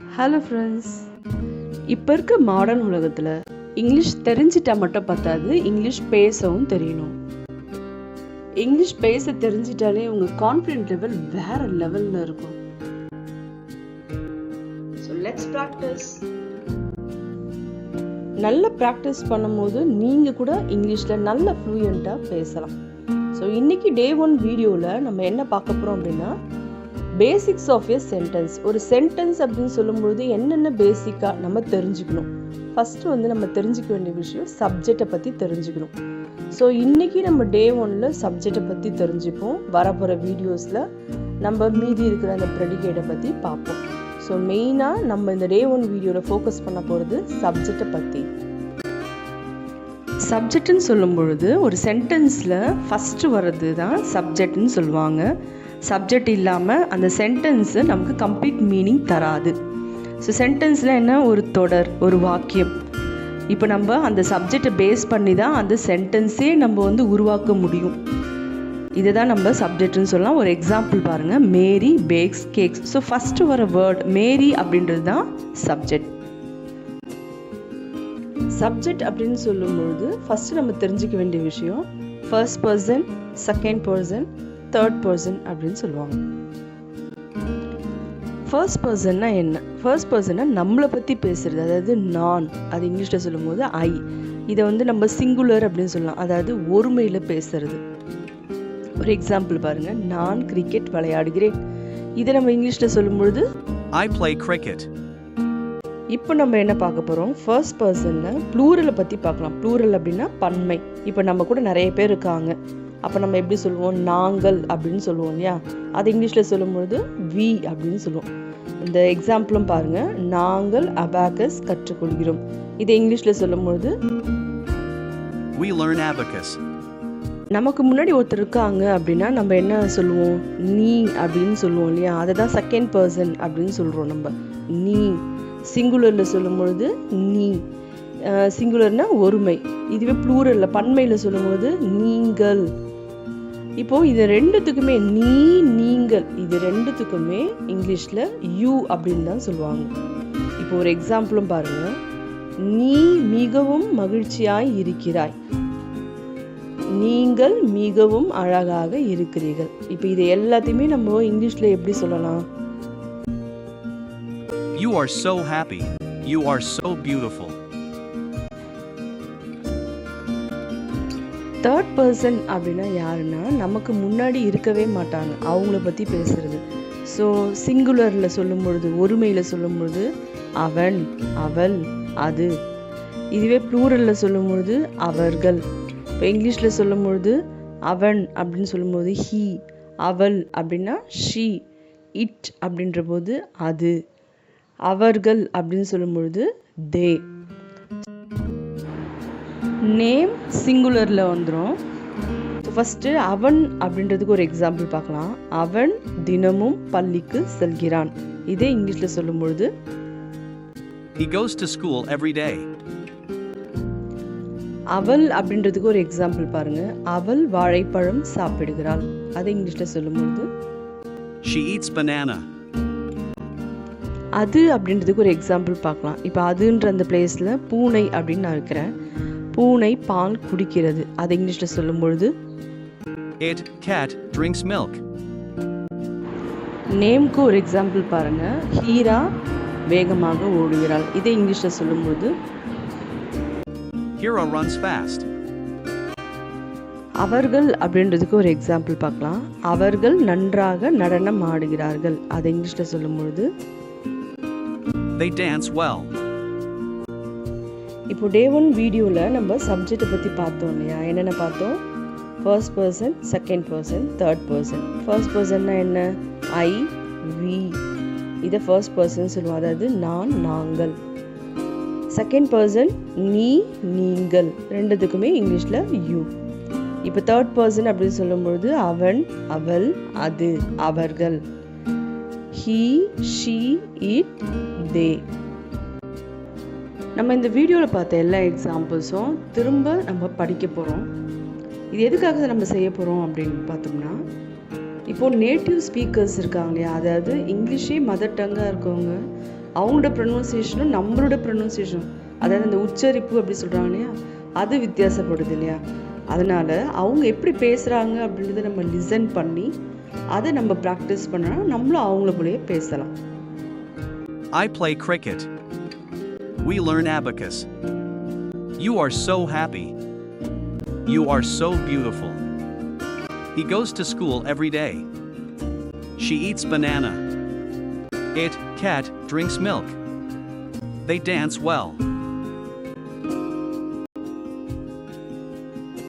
Hello friends, இப்போ இருக்க modern உலகத்தில் இங்கிலீஷ் தெரிஞ்சிட்டா மட்டும் பத்தாது, இங்கிலீஷ் பேசவும் தெரியணும். இங்கிலீஷ் பேச தெரிஞ்சிட்டாலே உங்கள் கான்ஃபிடென்ட் லெவல் வேற லெவலில் இருக்கும். So let's practice. நல்ல ப்ராக்டிஸ் பண்ணும்போது நீங்கள் கூட இங்கிலீஷில் நல்ல ஃப்ளூயண்ட்டாக பேசலாம். ஸோ இன்றைக்கி டே 1 வீடியோவில் நம்ம என்ன பார்க்க போகிறோம் அப்படின்னா, பேசிக்ஸ் ஆஃப் எ சென்டென்ஸ். ஒரு சென்டென்ஸ் அப்படின்னு சொல்லும்பொழுது என்னென்ன பேசிக்காக நம்ம தெரிஞ்சுக்கணும். ஃபஸ்ட்டு நம்ம தெரிஞ்சுக்க வேண்டிய விஷயம் சப்ஜெக்டை பற்றி தெரிஞ்சுக்கணும். ஸோ இன்றைக்கி நம்ம டே 1ல் சப்ஜெக்டை பற்றி தெரிஞ்சுப்போம். வரப்போகிற வீடியோஸில் நம்ம மீதி இருக்கிற அந்த ப்ரெடிகேட்டை பற்றி பார்ப்போம். ஸோ மெயினாக நம்ம இந்த டே 1 வீடியோவில் ஃபோக்கஸ் பண்ண போகிறது சப்ஜெக்டை பற்றி. சப்ஜெக்ட்னு சொல்லும் பொழுது ஒரு சென்டென்ஸில் ஃபஸ்ட்டு வர்றது தான் சப்ஜெக்ட்னு சொல்லுவாங்க. சப்ஜெக்ட் இல்லாமல் அந்த சென்டென்ஸு நமக்கு கம்ப்ளீட் மீனிங் தராது. ஸோ சென்டென்ஸில் என்ன, ஒரு தொடர், ஒரு வாக்கியம். இப்போ நம்ம அந்த சப்ஜெக்டை பேஸ் பண்ணி தான் அந்த சென்டென்ஸே நம்ம உருவாக்க முடியும். இதை தான் நம்ம சப்ஜெக்ட்னு சொல்லலாம். ஒரு எக்ஸாம்பிள் பாருங்கள், மேரி பேக்ஸ் கேக்ஸ். ஸோ ஃபஸ்ட்டு வர வேர்ட் மேரி அப்படின்றது தான் சப்ஜெக்ட். சப்ஜெக்ட் அப்படின்னு சொல்லும்பொழுது ஃபஸ்ட்டு நம்ம தெரிஞ்சுக்க வேண்டிய விஷயம் first person, second person, third person அப்படின்னு சொல்லுவாங்க. ஃபர்ஸ்ட் பர்சன்னா என்ன? ஃபர்ஸ்ட் பர்சன்னா நம்மளை பற்றி பேசுகிறது, அதாவது நான், அது இங்கிலீஷில் சொல்லும்போது ஐ. இதை நம்ம சிங்குலர் அப்படின்னு சொல்லலாம், அதாவது ஒருமையில் பேசுறது. ஒரு எக்ஸாம்பிள் பாருங்கள், நான் கிரிக்கெட் விளையாடுகிறேன். இதை நம்ம இங்கிலீஷில் சொல்லும்பொழுது I play cricket. இப்போ நம்ம என்ன பார்க்க போகிறோம், ஃபர்ஸ்ட் பர்சனில் ப்ளூரலை பற்றி பார்க்கலாம். ப்ளூரல் அப்படின்னா பன்மை. இப்போ நம்ம கூட நிறைய பேர் இருக்காங்க, அப்போ நம்ம எப்படி சொல்லுவோம், நாங்கள் அப்படின்னு சொல்லுவோம் இல்லையா? அது இங்கிலீஷில் சொல்லும்பொழுது வி அப்படின்னு சொல்லுவோம். இந்த எக்ஸாம்பிளும் பாருங்கள், நாங்கள் அபாகஸ் கற்றுக்கொள்கிறோம். இதை இங்கிலீஷில் சொல்லும்பொழுது We learn abacus. நமக்கு முன்னாடி ஒருத்தர் இருக்காங்க அப்படின்னா நம்ம என்ன சொல்லுவோம், நீ அப்படின்னு சொல்லுவோம் இல்லையா? அதை தான் செகண்ட் பர்சன் அப்படின்னு சொல்கிறோம் நம்ம. நீ சிங்குலரில் சொல்லும்பொழுது நீ, சிங்குலர்னா ஒருமை. இதுவே ப்ளூரலில் பன்மையில் சொல்லும்போது நீங்கள். இப்போது இது ரெண்டுத்துக்குமே நீ, நீங்கள், இது ரெண்டுத்துக்குமே இங்கிலீஷில் யூ அப்படின்னு தான் சொல்லுவாங்க. இப்போ ஒரு எக்ஸாம்பிளும் பாருங்கள், நீ மிகவும் மகிழ்ச்சியாய் இருக்கிறாய், நீங்கள் மிகவும் அழகாக இருக்கிறீர்கள். இப்போ இது எல்லாத்தையுமே நம்ம இங்கிலீஷில் எப்படி சொல்லலாம்? You are so happy. You are so beautiful. Third person அப்படின்னா யாருன்னா நமக்கு முன்னாடி இருக்கவே மாட்டாங்க, அவங்கள பற்றி பேசுறது. ஸோ சிங்குலரில் சொல்லும் பொழுது, ஒருமையில் சொல்லும் பொழுது அவன், அவள், அது. இதுவே ப்ளூரலில் சொல்லும் பொழுது அவர்கள். இப்போ இங்கிலீஷில் சொல்லும் பொழுது அவன் அப்படின்னு சொல்லும்போது ஹீ, அவள் அப்படின்னா ஷீ, இட் அப்படின்ற போது அது, அவர்கள் அப்படின்னு சொல்லும்பொழுது தே. நேம் சிங்குலரில் வந்துடும். ஃபஸ்ட்டு அவன் அப்படின்றதுக்கு ஒரு எக்ஸாம்பிள் பார்க்கலாம். அவன் தினமும் பள்ளிக்கு செல்கிறான். இதே இங்கிலீஷில் சொல்லும்பொழுது He goes to school every day. அவள் அப்படின்றதுக்கு ஒரு எக்ஸாம்பிள் பாருங்க, அவள் வாழைப்பழம் சாப்பிடுகிறாள். அதை இங்கிலீஷில் சொல்லும்பொழுது She eats banana. அது அப்படின்றதுக்கு ஒரு எக்ஸாம்பிள் பார்க்கலாம். இப்போ அதுன்ற அந்த பிளேஸில் பூனை அப்படின்னு நான் வைக்கிறேன். பூனை பால் குடிக்கிறது. அதை இங்கிலீஷில் சொல்லும்பொழுது It, cat, drinks milk. நேம்க்கு ஒரு எக்ஸாம்பிள் பாருங்கள், ஹீரா வேகமாக ஓடுகிறாள். இதை இங்கிலீஷில் சொல்லும்போது Hira runs fast. அவர்கள் அப்படின்றதுக்கு ஒரு எக்ஸாம்பிள் பார்க்கலாம். அவர்கள் நன்றாக நடனம் ஆடுகிறார்கள். அதை இங்கிலீஷில் சொல்லும்பொழுது They dance well. இப்போ டே 1 வீடியோவில் நம்ம சப்ஜெக்டை பற்றி பார்த்தோம் இல்லையா? என்னென்ன பார்த்தோம்? First person, second person, third person. First பர்சன்னா என்ன, ஐ, வி. இதை ஃபர்ஸ்ட் பர்சன் சொல்லுவோம், அதாவது நான், நாங்கள். செகண்ட் பர்சன் நீ, நீங்கள். ரெண்டுத்துக்குமே இங்கிலீஷில் யூ. இப்போ தேர்ட் பர்சன் அப்படின்னு சொல்லும்பொழுது அவன், அவள், அது, அவர்கள். ஹீ, ஷீ, இட், தே. நம்ம இந்த வீடியோவில் பார்த்த எல்லா எக்ஸாம்பிள்ஸும் திரும்ப நம்ம படிக்க போகிறோம். இது எதுக்காக நம்ம செய்ய போகிறோம் அப்படின்னு பார்த்தோம்னா, இப்போது நேட்டிவ் ஸ்பீக்கர்ஸ் இருக்காங்க இல்லையா, அதாவது இங்கிலீஷே மதர் டங்காக இருக்கவங்க அவங்களோட ப்ரொனவுன்சியேஷனும் நம்மளோட ப்ரொனவுன்சியேஷனும், அதாவது அந்த உச்சரிப்பு அப்படி சொல்கிறாங்க இல்லையா, அது வித்தியாசப்படுது இல்லையா. அதனால் அவங்க எப்படி பேசுகிறாங்க அப்படின்றத நம்ம லிசன் பண்ணி அதை நம்ம ப்ராக்டிஸ் பண்ணோன்னா நம்மளும் அவங்கள போலயே பேசலாம். I play cricket. We learn abacus. You are so happy. You are so beautiful. He goes to school every day. She eats banana. It, cat, drinks milk. They dance well.